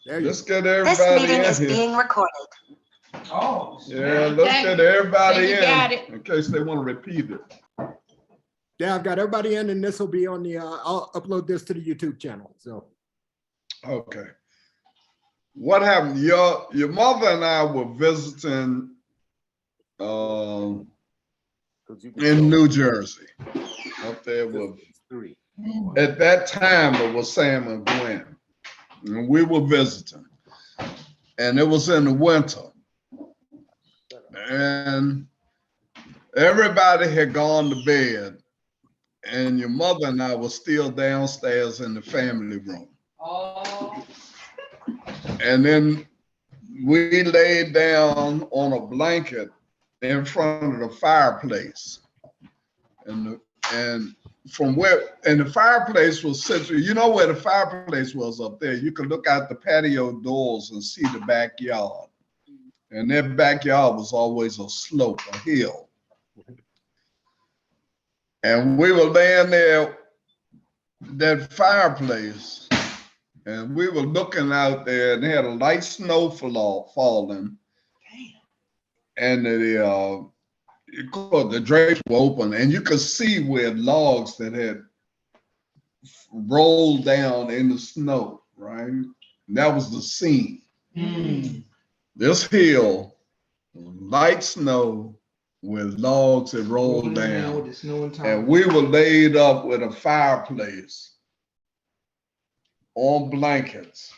Let's get everybody in here. Being recorded. Oh. Yeah, let's get everybody Then you got in it. in case they want to repeat it. Yeah, I've got everybody in, and this will be on the. I'll upload this to the YouTube channel. So. Okay. What happened? Your mother and I were visiting in New Jersey. Up there with at that time it was Sam and Gwen. And we were visiting. And it was in the winter. And everybody had gone to bed. And your mother and I were still downstairs in the family room. Oh. And then we laid down on a blanket in front of the fireplace. And the fireplace was central. You know where the fireplace was up there? You could look out the patio doors and see the backyard. And that backyard was always a slope, a hill. And we were laying there, that fireplace, and we were looking out there, and they had a light snow falling. And the drapes were open, and you could see where logs that had rolled down in the snow, right? And that was the scene. Mm. This hill, light snow, with logs that rolled down, with the snow and and we were laid up with a fireplace on blankets.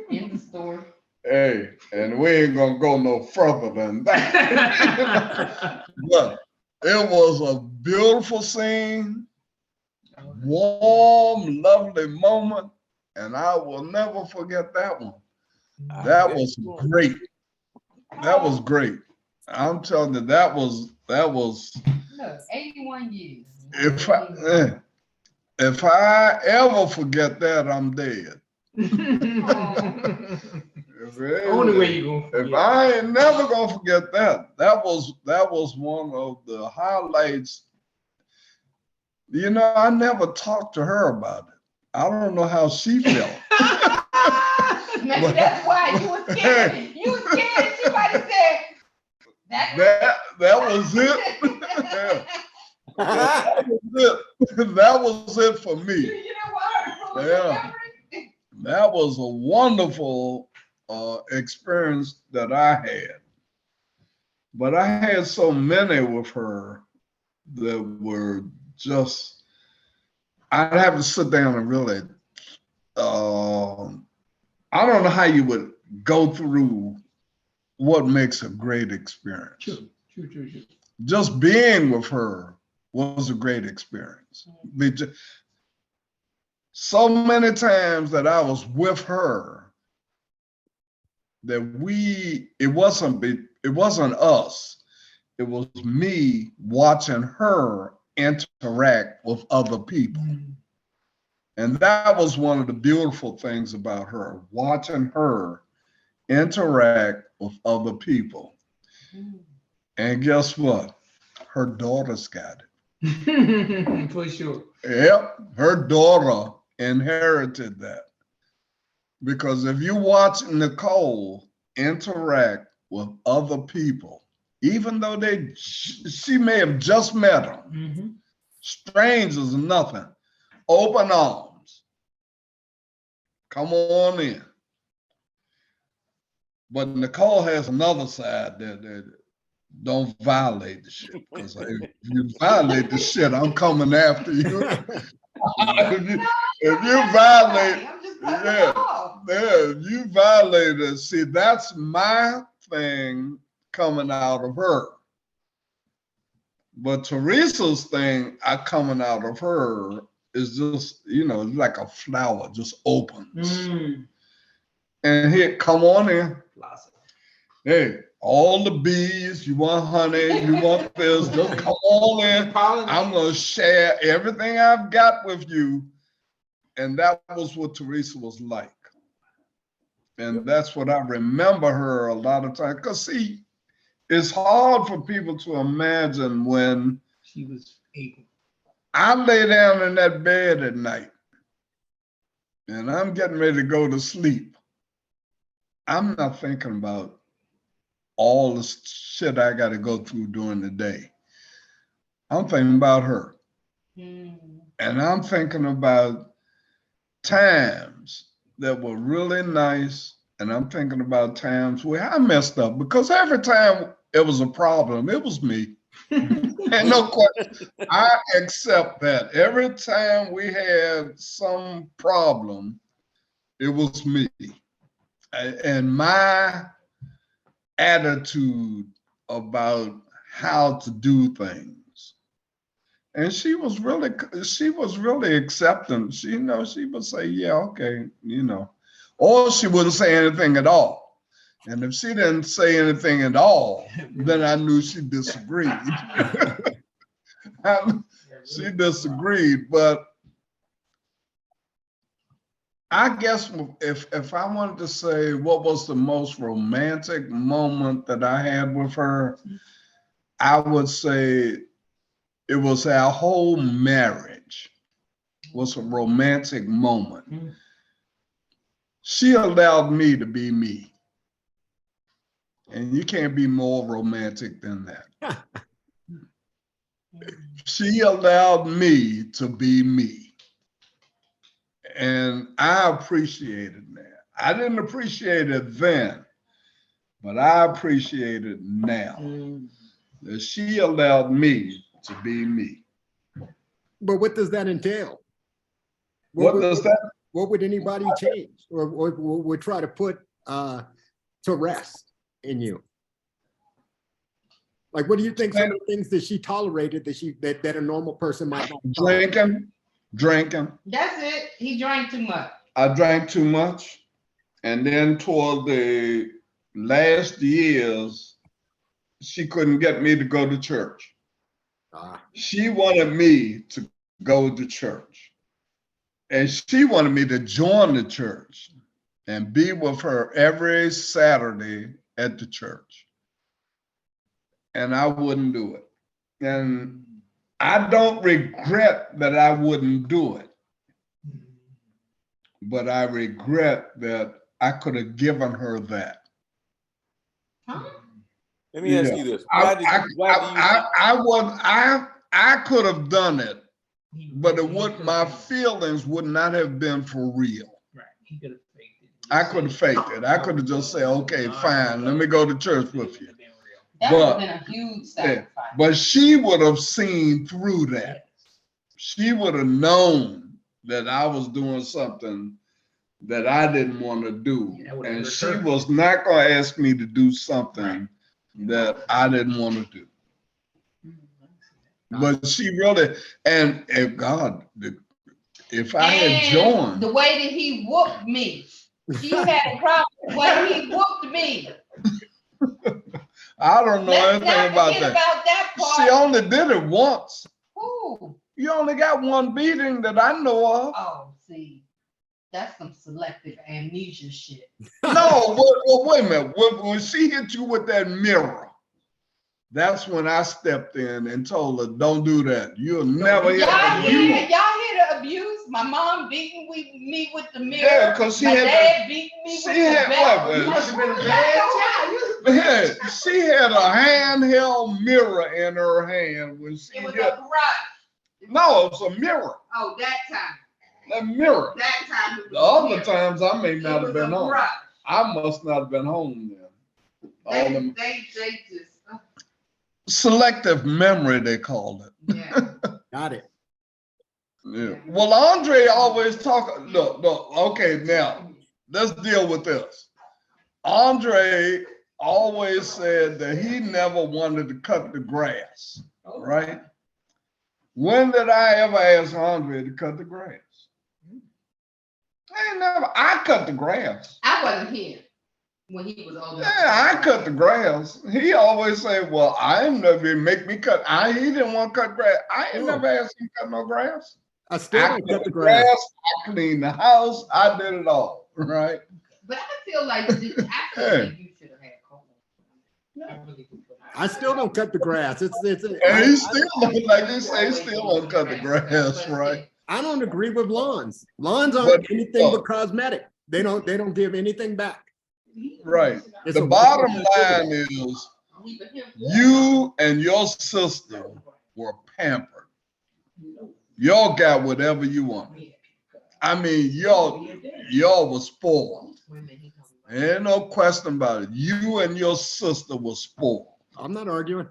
in the store. Hey, and we ain't gonna go no further than that. But it was a beautiful scene, warm, lovely moment, and I will never forget that one. That was great. That was great. I'm telling you, that was. Look, 81 years. If I ever forget that, I'm dead. Only way you gonna forget. If I ain't never gonna forget that, that was one of the highlights. You know, I never talked to her about it. I don't know how she felt. Maybe that's why you was scared. You was scared. She might have said that was it. Yeah. That was it. That was it for me. You know what? Yeah. That was a wonderful experience that I had. But I had so many with her that were just, I'd have to sit down and really, I don't know how you would go through what makes a great experience. True. Just being with her was a great experience. So many times that I was with her that it wasn't us. It was me watching her interact with other people. And that was one of the beautiful things about her, watching her interact with other people. And guess what? Her daughter's got it. For sure. Yep, her daughter inherited that. Because if you watch Nicole interact with other people, even though she may have just met them, strangers or nothing, open arms, come on in. But Nicole has another side that don't violate the shit. Because if you violate the shit, I'm coming after you. if you violate, if you violate it, see, that's my thing coming out of her. But Teresa's thing coming out of her is just, like a flower, just opens. And here, come on in. Hey, all the bees, you want honey, you want this, just come on in. I'm going to share everything I've got with you. And that was what Teresa was like. And that's what I remember her a lot of times. Because, see, it's hard for people to imagine when she was able. I lay down in that bed at night and I'm getting ready to go to sleep. I'm not thinking about all the shit I got to go through during the day. I'm thinking about her. And I'm thinking about times that were really nice. And I'm thinking about times where I messed up, because every time it was a problem, it was me. And no question, I accept that. Every time we had some problem, it was me. And my attitude about how to do things. And she was really accepting. She would say, yeah, okay, or she wouldn't say anything at all. And if she didn't say anything at all, then I knew she disagreed. She disagreed, but I guess if I wanted to say what was the most romantic moment that I had with her, I would say it was our whole marriage was a romantic moment. She allowed me to be me. And you can't be more romantic than that. She allowed me to be me. And I appreciated that. I didn't appreciate it then, but I appreciate it now. That she allowed me to be me. But what does that entail? What would anybody change or would try to put to rest in you? Like, what do you think some of the things that she tolerated that a normal person might not tolerate? Drinking. That's it. He drank too much. I drank too much. And then toward the last years, she couldn't get me to go to church. She wanted me to go to church. And she wanted me to join the church and be with her every Saturday at the church. And I wouldn't do it. And I don't regret that I wouldn't do it. But I regret that I could have given her that. Let me ask you this. I could have done it, but my feelings would not have been for real. Right. He could have faked it. I could have faked it. I could have just said, okay, fine, let me go to church with you. That would have been a huge sacrifice. But she would have seen through that. She would have known that I was doing something that I didn't want to do. And she was not going to ask me to do something that I didn't want to do. But she really, and if I had joined. The way that he whooped me, she had a problem with the way he whooped me. I don't know anything about that. She only did it once. Who? You only got one beating that I know of. Oh, see, that's some selective amnesia shit. No, wait a minute. When she hit you with that mirror, that's when I stepped in and told her, don't do that. You'll never hit y'all hear the abuse? My mom beating me with the mirror. Yeah, because she had dad beating me with the belt. She had a handheld mirror in her hand when she It was hit. a garage. No, it was a mirror. Oh, that time. That mirror. That time. The other times I may not have been home. I must not have been home then. They just. Selective memory, they called it. Yeah. Got it. Yeah. Well, Andre always look, okay, now let's deal with this. Andre always said that he never wanted to cut the grass, right? When did I ever ask Andre to cut the grass? I cut the grass. I wasn't here when he was old. Yeah, I cut the grass. He always said, well, I ain't never make me cut. He didn't want to cut grass. I ain't never asked him to cut no grass. I still don't cut the grass. I cleaned the house. I did it all, right? But I feel like you should have had cold. I still don't cut the grass. And he still, like they say, still don't cut the grass, right? I don't agree with lawns. Lawns aren't anything but cosmetic. They don't give anything back. Right. It's The a bottom wonderful line is you and your sister were pampered. Y'all got whatever you want. I mean, y'all was spoiled. Ain't no question about it. You and your sister was spoiled. I'm not arguing.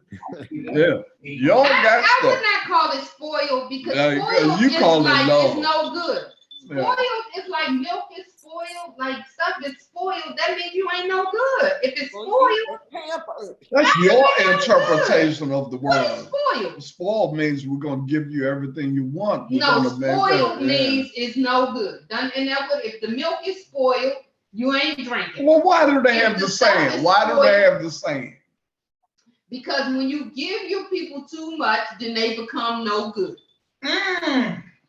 Yeah. Y'all got I would stuff. not call it spoiled because Yeah, spoiled you is call it like love. it's no good. Yeah. Spoiled is like milk is spoiled, like stuff is spoiled. That means you ain't no good. If it's spoiled, That's your interpretation of the what is word. spoiled? Spoiled means we're gonna give you everything you want. We're No, gonna make spoiled that- means it's no good. Done and that would if the milk is spoiled, you ain't drinking. Well, why do they If have the the stuff saying? is Why do spoiled- they have the saying? Because when you give your people too much, then they become no good.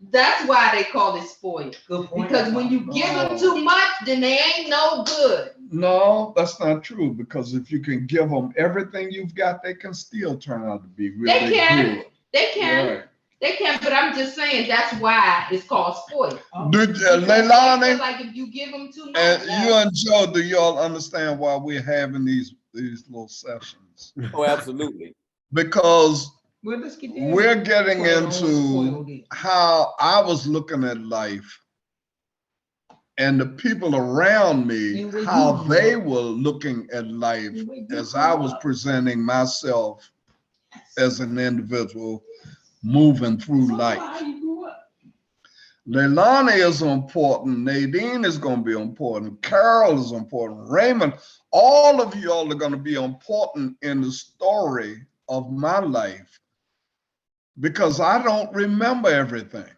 That's why they call it spoiled. Because when you give them too much, then they ain't no good. No, that's not true. Because if you can give them everything you've got, they can still turn out to be really They can. good. They can. Right. They can, but I'm just saying that's why it's called spoiled. Leilani, Like if you give them too much. and you and Joe, do y'all understand why we're having these little sessions? Oh, absolutely. Because Well, let's get we're getting Spoiled, into spoiled it. how I was looking at life and the people around me, And where how you they grew were looking at life And where you as I grew was up. presenting myself as an individual moving through How life. you grew up. Leilani is important. Nadine is going to be important. Carol is important. Raymond, all of y'all are going to be important in the story of my life because I don't remember everything.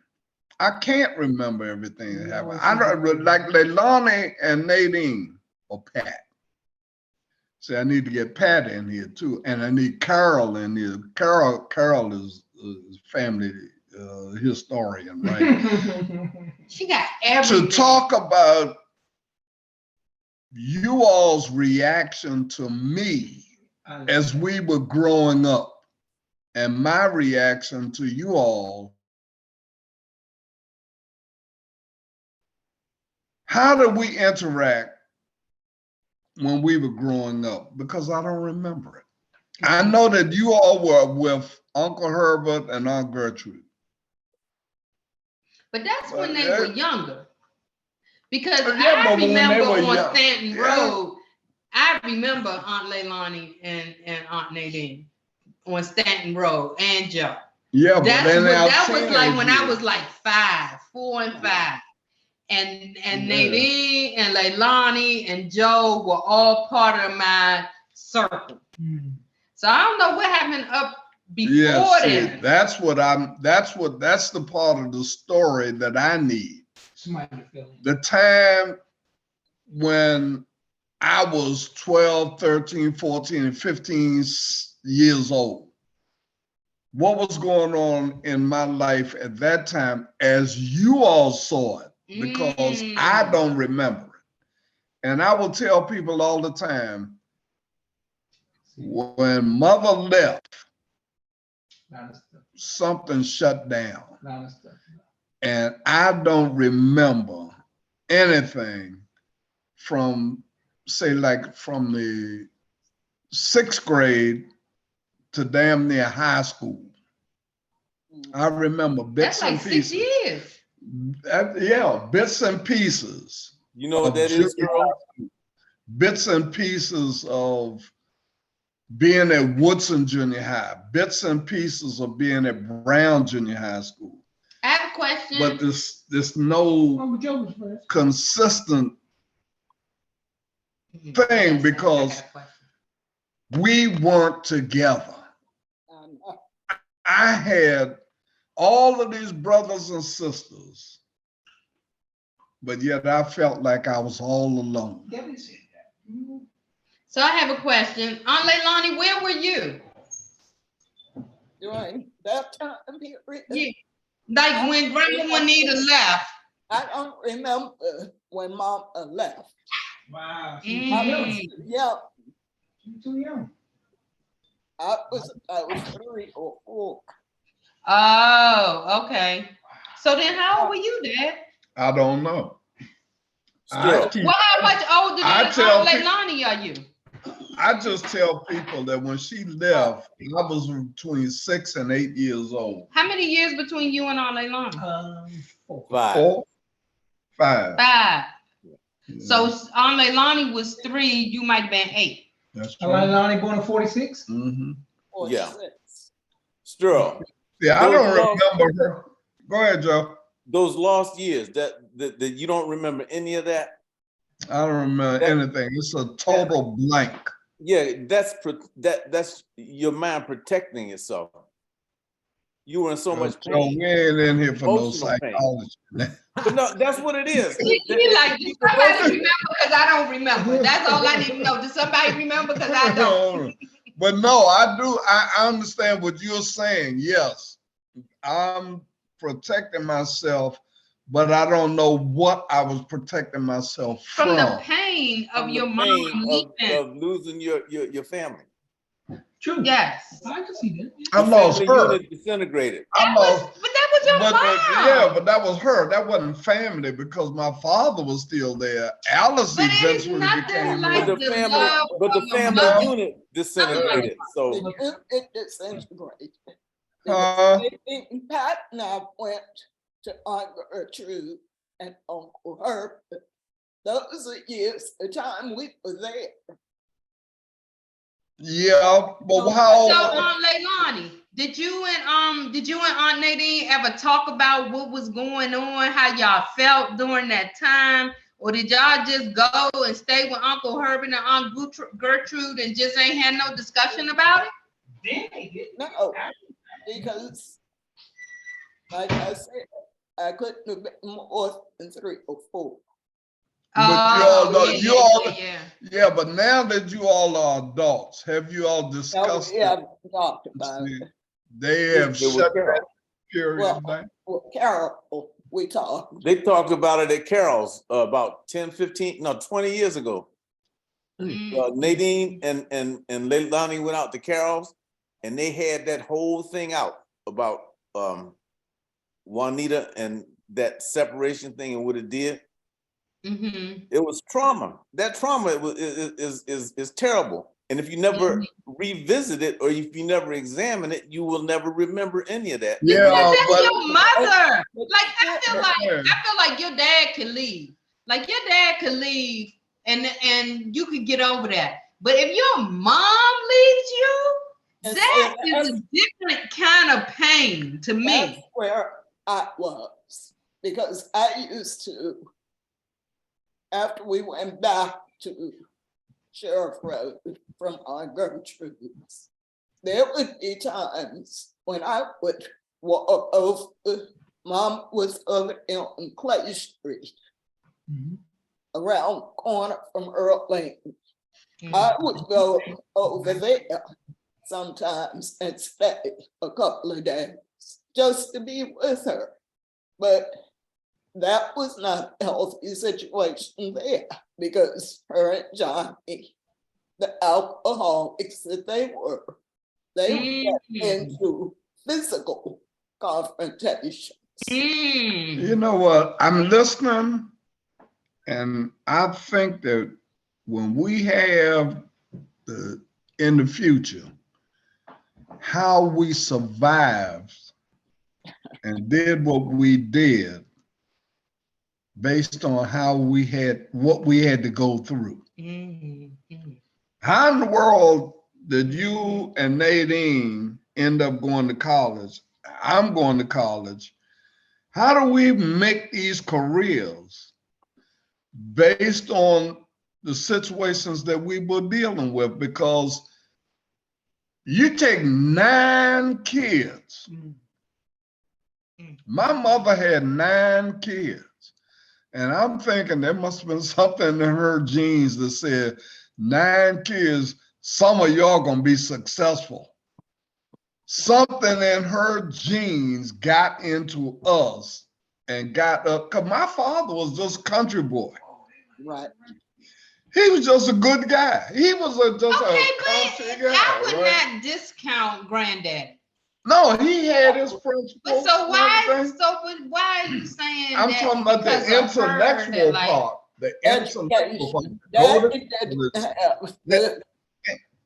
I can't remember everything that happened. I don't like Leilani and Nadine or Pat. See, I need to get Pat in here too, and I need Carol in here. Carol is family historian, right? She got everything. To talk about you all's reaction to me as we were growing up and my reaction to you all. How did we interact when we were growing up? Because I don't remember it. I know that you all were with Uncle Herbert and Aunt Gertrude. But that's when they Yeah. were younger. Because Yeah, I but when they remember were on young- Stanton yeah. Road, I remember Aunt Leilani and Aunt Nadine on Stanton Road and Joe. Yeah, but That's then what, our that was like when I teenage was like 4 and 5. And Yeah. Nadine and Leilani and Joe were all part of my circle. So I don't know what happened up before Yeah, see, then. that's the part of the story that I need. Somebody feeling. The time when I was 12, 13, 14, and 15 years old. What was going on in my life at that time as you all saw it? Because I don't remember it. And I will tell people all the time, when mother left, something shut down. And I don't remember anything from, say, like from the 6th grade to damn near high school. I remember bits That's like and 6 pieces. years. Yeah, bits and pieces. You know what that is, girl? Bits and pieces of being at Woodson Junior High, bits and pieces of being at Brown Junior High School. I have a question. But there's no consistent thing because we weren't together. I had all of these brothers and sisters, but yet I felt like I was all alone. So I have a question. Aunt Leilani, where were you? During that time period, Yeah. Like when Grandma Juanita left. I don't remember when Mom left. Wow. Mm. Yeah, You're too young. I was 3 or 4. Oh, okay. So then how old were you, Dad? I don't know. I keep, Well, how much older I than tell Leilani are you? I just tell people that when she left, I was between 6 and 8 years old. How many years between you and Leilani? 4. 5. 4, 5. 5. Yeah, So Leilani was 3. You might have been 8. that's true. Lonnie born in 46. Mm-hmm. Yeah. 46. Stroh, Yeah, I Those don't lost- remember her. Go ahead, Joe. those lost years, that you don't remember any of that? I don't remember anything. It's a total blank. Yeah, that's your mind protecting itself. You were in so much Joe, pain. we ain't in here for no Emotional pain. psychology. But no, that's what it is. You like, does somebody remember? Because I don't remember. That's all I need to know. Does somebody remember? Because I don't. But no, I do. I understand what you're saying. Yes, I'm protecting myself, but I don't know what I was protecting myself From from. the pain of From your the mom pain leaving. of losing your family. True. Yes. I can see that. I The lost family her. unit disintegrated. I lost. But that was your But mom. yeah, but that was her. That wasn't family because my father was still there. Alice But it is eventually nothing became like But my- the family, love but the of your family mother. unit disintegrated. So It disintegrated. Uh-huh. Pat and I went to Aunt Gertrude and Uncle Herb. Those are years, the time we were there. Yeah, but how? So, Leilani, did you and Aunt Nadine ever talk about what was going on, how y'all felt during that time, or did y'all just go and stay with Uncle Herbie and Aunt Gertrude and just ain't had no discussion about it? No, because like I said, I couldn't have been more than 3 or 4. But Yeah. yeah, but now that you all are adults, have you all No, discussed we haven't talked about it. They have It was shut Carol. that period Well, down. Well, Carol, we talked. They talked about it at Carol's about 10, 15, no, 20 years ago. Nadine and Leilani went out to Carol's and they had that whole thing out about Juanita and that separation thing and what it did. Mm-hmm. It was trauma. That trauma is terrible. And if you never revisit it or if you never examine it, you will never remember any of that. Yeah, That's but your mother. Like I feel like your dad can leave. Like your dad could leave and you could get over that. But if your mom leaves you, that is a different kind of pain to me. That's where I was, because I used to, after we went back to Sheriff Road from Aunt Gertrude's, there would be times when I would walk over. Mom was over on Clay Street, around the corner from Earl Lane. I would go over there sometimes and stay a couple of days just to be with her. But that was not a healthy situation there because her and Johnny, the alcoholics that they were into physical confrontations. you know what? I'm listening, and I think that when we have in the future, how we survived and did what we did based on how what we had to go through. How in the world did you and Nadine end up going to college? I'm going to college. How do we make these careers based on the situations that we were dealing with? Because you take 9 kids. My mother had 9 kids. And I'm thinking there must have been something in her genes that said, 9 kids, some of y'all gonna be successful. Something in her genes got into us and got up, because my father was just a country boy. Right. He was just a good guy. He was just a country guy. I would right? not discount granddaddy. No, he had his principles. But so why and everything. are you saying I'm that talking about the because of her intellectual that, like, part. The innocent people from Daddy Dakota, didn't have that- good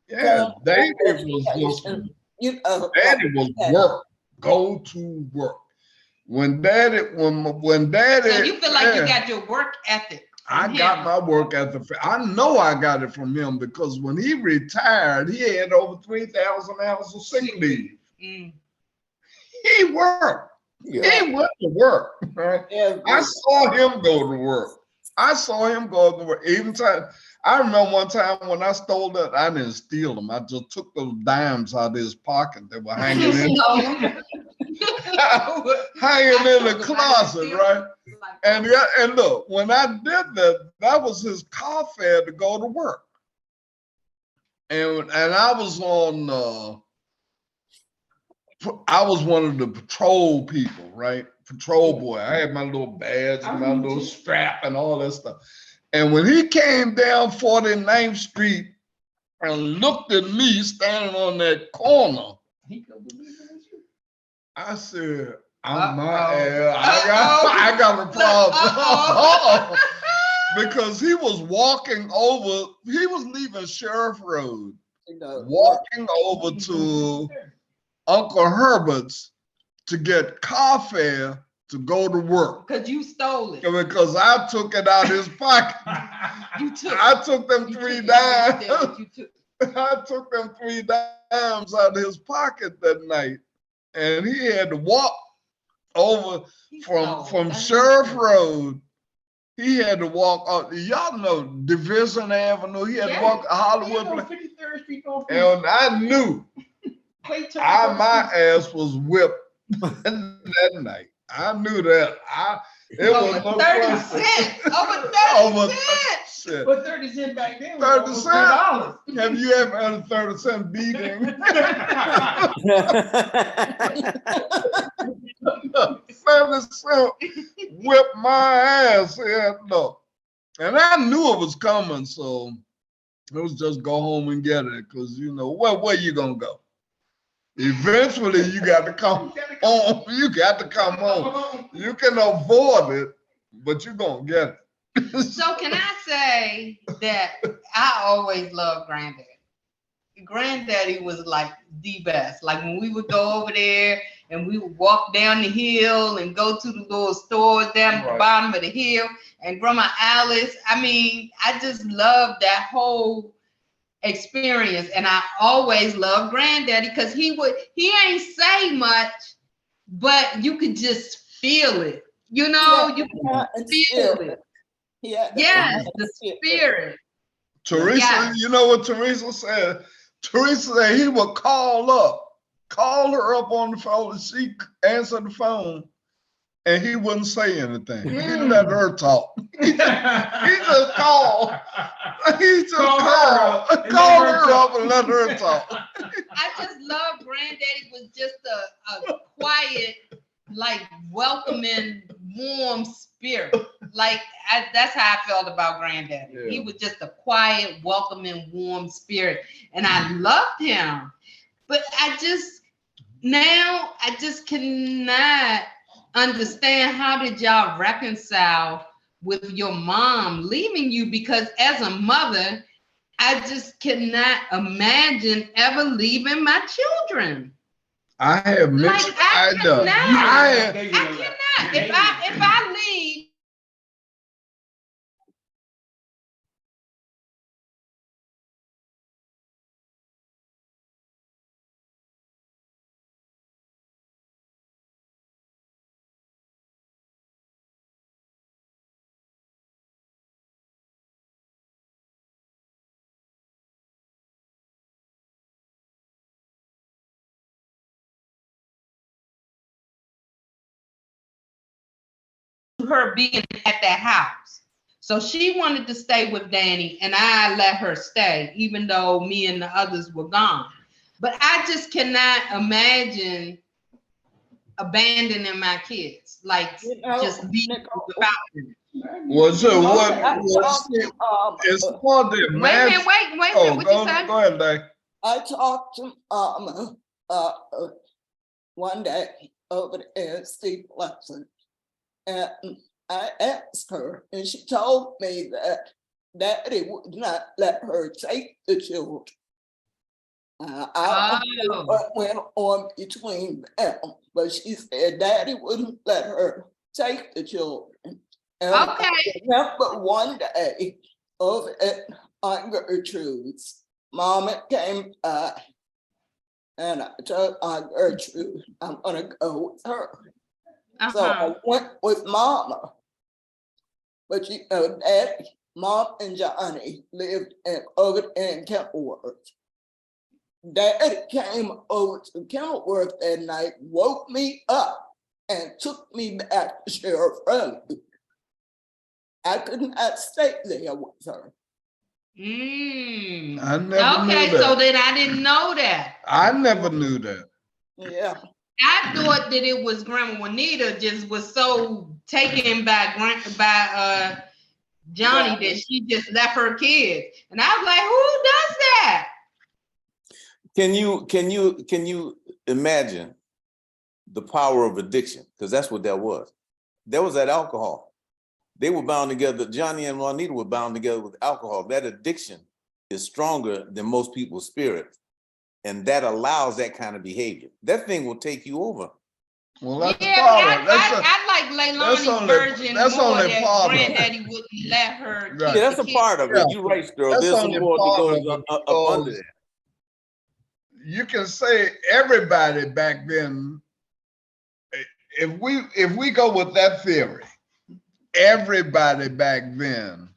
yeah, Daddy was just, education, you know. Daddy was work, go to work. When Daddy, So you feel like yeah, you got your work ethic. I from got him. my work ethic. I know I got it from him because when he retired, he had over 3,000 hours of sick leave. Mm. He worked. Yeah. He went to work. Right? I saw him go to work. I saw him go to work. Even time, I remember one time when I stole that, I didn't steal them. I just took those dimes out of his pocket that were hanging in, hanging in the closet, right? And yeah, and look, when I did that, that was his car fare to go to work. And I was on I was one of the patrol people, right? Patrol boy. I had my little badge, my little strap, and all that stuff. And when he came down 49th Street and looked at me standing on that corner, I said, I'm my ass. I got a problem. Because he was walking over, he was leaving Sheriff Road, walking over to Uncle Herbert's to get car fare to go to work. Because you stole it. Because I took it out of his pocket. You took it. I took them You three took it. dimes. You took it. I took them 3 dimes out of his pocket that night. And he had to walk over from Sheriff Road. He had to walk up, y'all know Division Avenue. He had to walk Hollywood. 53rd Street. And I knew my ass was whipped that night. I knew that. It was over no 30 question. cents. Over 30 cents. Shit. But 30 cents back then. 30 was cents? $2. Have you ever had a 30-cent beating? 30 cent whipped my ass. Yeah, no. And I knew it was coming, so it was just go home and get it. Because, you know, where you going to go? Eventually, you got to come home. You got to come home. You can avoid it, but you're going to get it. So can I say that I always loved Granddaddy. Granddaddy was like the best. Like when we would go over there and we would walk down the hill and go to the little stores down at the bottom of the hill, and Grandma Alice, I mean, I just loved that whole experience. And I always loved Granddaddy because he ain't say much, but you could just feel it. You know, you could feel it. Yeah. Yes, the spirit. Teresa, Yes. You know what Teresa said? Teresa said he would call her up on the phone, and she answered the phone, and he wouldn't say anything. He let her talk. He just called. He just called her up and let her talk. I just love Granddaddy was just a quiet, like welcoming, warm spirit. Like that's how I felt about Granddaddy. Yeah. He was just a quiet, welcoming, warm spirit, and I loved him. But I just cannot understand how did y'all reconcile with your mom leaving you, because as a mother, I just cannot imagine ever leaving my children. I have mentioned, I know. I cannot. If I leave. Her being at that house. So she wanted to stay with Danny, and I let her stay, even though me and the others were gone. But I just cannot imagine abandoning my kids, like just being without them. Well, so what? It's for the Wait, what you say? Go ahead, Dave. I talked to one day over there at Steve Lesson, and I asked her, and she told me that Daddy would not let her take the children. I don't know what went on between them, but she said Daddy wouldn't let her take the children. And Okay. I remember one day over at Aunt Gertrude's, Mama came by, and I told Aunt Gertrude I'm gonna go with her. So I went with Mama. But you know, Daddy, Mom and Johnny lived over in Kenilworth. Daddy came over to Kenilworth that night, woke me up, and took me back to Sheriff Road. I could not stay there with her. I never knew that. So then I didn't know that. I never knew that. Yeah. I thought that it was Grandma Juanita just was so taken by Johnny that she just left her kids. And I was like, who does that? Can you imagine the power of addiction? Because that's what that was. There was that alcohol. They were bound together. Johnny and Juanita were bound together with alcohol. That addiction is stronger than most people's spirit. And that allows that kind of behavior. That thing will take you over. Well, that's part of it. I like Leilani's version that's more only that part of it. Granddaddy wouldn't let her. Right. Yeah, that's a part of it. You're right, Sterl. That's There's some only more that part goes of it up under that. You can say everybody back then, if we go with that theory, everybody back then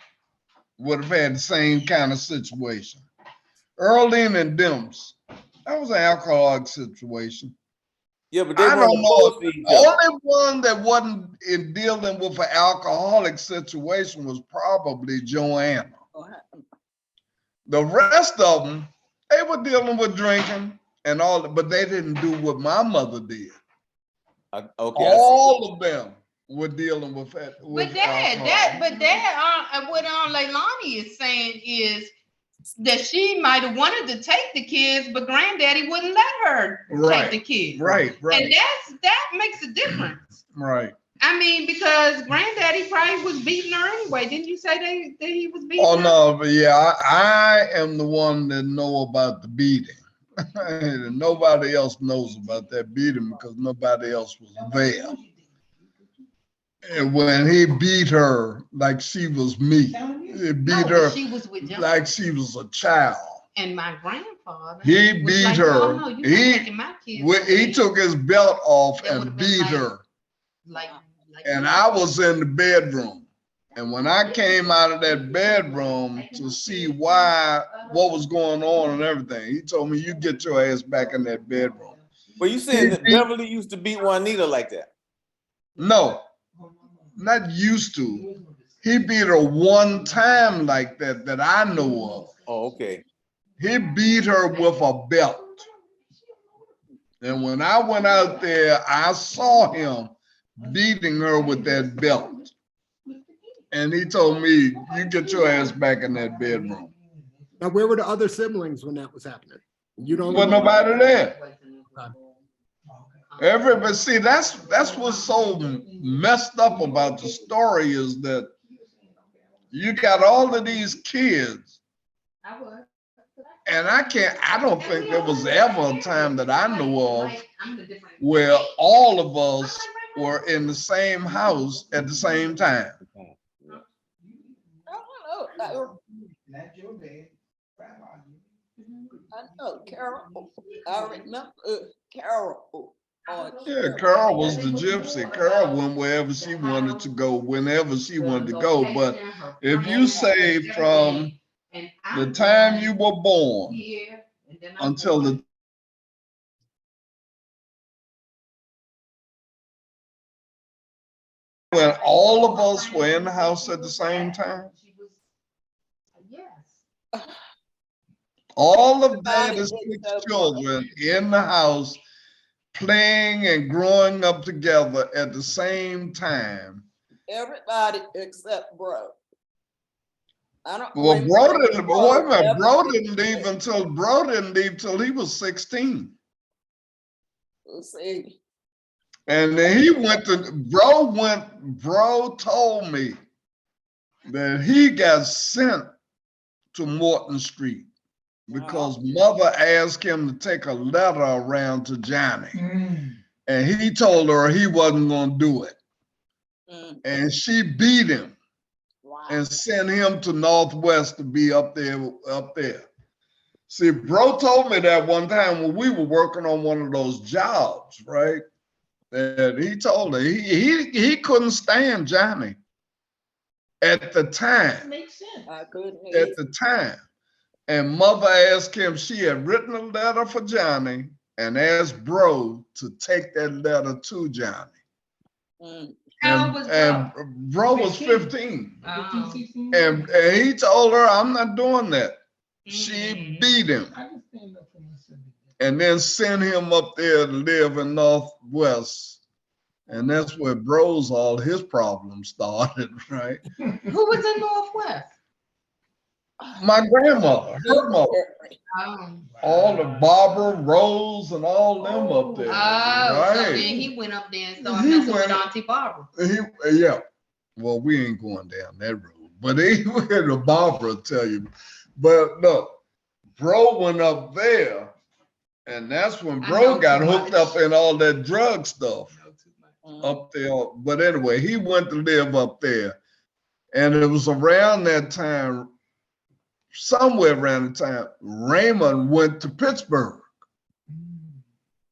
would have had the same kind of situation. Earlene and Demps, that was an alcoholic situation. Yeah, but they I don't know. the Only one that wasn't in dealing with an alcoholic situation was probably Joanna. The rest of them, they were dealing with drinking and all, but they didn't do what my mother did. Okay. All of them were dealing with that. What Leilani is saying is that she might have wanted to take the kids, but Granddaddy wouldn't let her take the kids. Right. And that makes a difference. Right. I mean, because Granddaddy probably was beating her anyway. Didn't you say that he was beating her? Oh no, but yeah, I am the one that know about the beating. Nobody else knows about that beating because nobody else was there. And when he beat her like she was me, he beat her she was with John. like she was a child. And my grandfather, he beat like, her. Oh, no, he took his belt off and beat her. And I was in the bedroom. And when I came out of that bedroom to see what was going on and everything, he told me, you get your ass back in that bedroom. Well, you saying that Beverly used to beat Juanita like that? No, not used to. He beat her one time like that I know of. Oh, okay. He beat her with a belt. And when I went out there, I saw him beating her with that belt. And he told me, you get your ass back in that bedroom. Now, where were the other siblings when that was happening? You don't Well, nobody there. Everybody, see, that's what's so messed up about the story is that you got all of these kids. And I don't think there was ever a time that I know of where all of us were in the same house at the same time. I know Carol. I remember Carol. Yeah, Carol was the gypsy. Carol went wherever she wanted to go, whenever she wanted to go. But if you say from the time you were born until the when all of us were in the house at the same time, all of Daddy's 6 children in the house playing and growing up together at the same time. Everybody except Bro. Well, Bro didn't leave until he was 16. Let's see. And then he went to, bro told me that he got sent to Morton Street because mother asked him to take a letter around to Johnny. And he told her he wasn't gonna do it. And she beat him and sent him to Northwest to be up there. See, bro told me that one time when we were working on one of those jobs, right? And he told her he couldn't stand Johnny at the time. Makes sense. I couldn't. At the time. And mother asked him, she had written a letter for Johnny and asked bro to take that letter to Johnny. How old was And bro was 15. And he told her, I'm not doing that. She beat him I can stand up for myself. and then sent him up there to live in Northwest. And that's where bro's all his problems started, right? Who was in Northwest? My grandmother, her mother, Oh, all the Barbara, Rose, and all them up there. so right? then he went up there and started He messing with went- Auntie Barbara. Yeah. Well, we ain't going down that road, but he went to Barbara tell you. But look, bro went up there, and that's when I bro know got too hooked much. up in all that drug stuff up there. But anyway, he went to live up there, and it was around that time, somewhere around the time, Raymond went to Pittsburgh.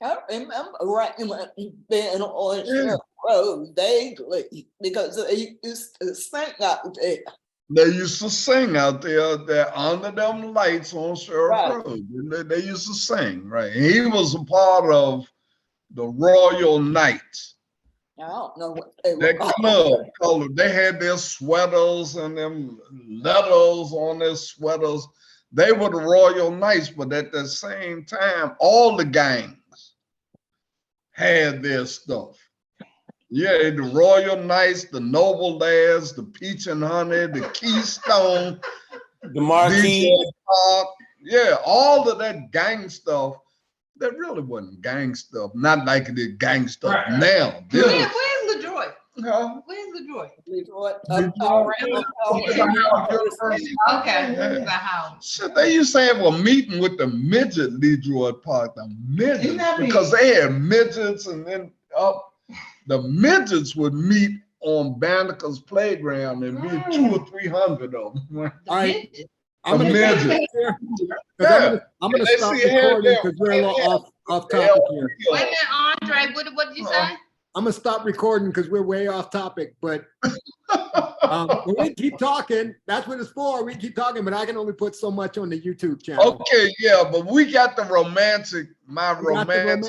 I remember Raymond being on Yeah. Sheriff Road daily because they used to sing out there. They used to sing out there under them lights on Sheriff Right. Road. They used to sing, right? And he was a part of the Royal Knights. I don't know what they were That called. club, they had their sweaters and them letters on their sweaters. They were the Royal Knights, but at the same time, all the gangs had their stuff. Yeah, the Royal Knights, the Noble Lads, the Peach and Honey, the Keystone, The Marquis. DJ Park, yeah, all of that gang stuff. That really wasn't gang stuff, not like it is gang stuff Right. now. This Where's is- LeDroit? huh? Where's LeDroit? Detroit, Detroit. Okay, Yeah. the house. Shit, they used to have a meeting with the midget Leroy Park, the midgets, Isn't that because they had midgets, and then the midgets would meet on Banneker's playground and be 200 or 300 of them. The All right. midget. I'm A gonna, midget. I'm gonna They stop see hair recording there. because we're a little off topic here. Wait a minute, Andre, what did you say? I'm gonna stop recording because we're way off topic, but when we keep talking, that's what it's for. We keep talking, but I can only put so much on the YouTube channel. Okay, yeah, but we got the romantic, my We got the romantic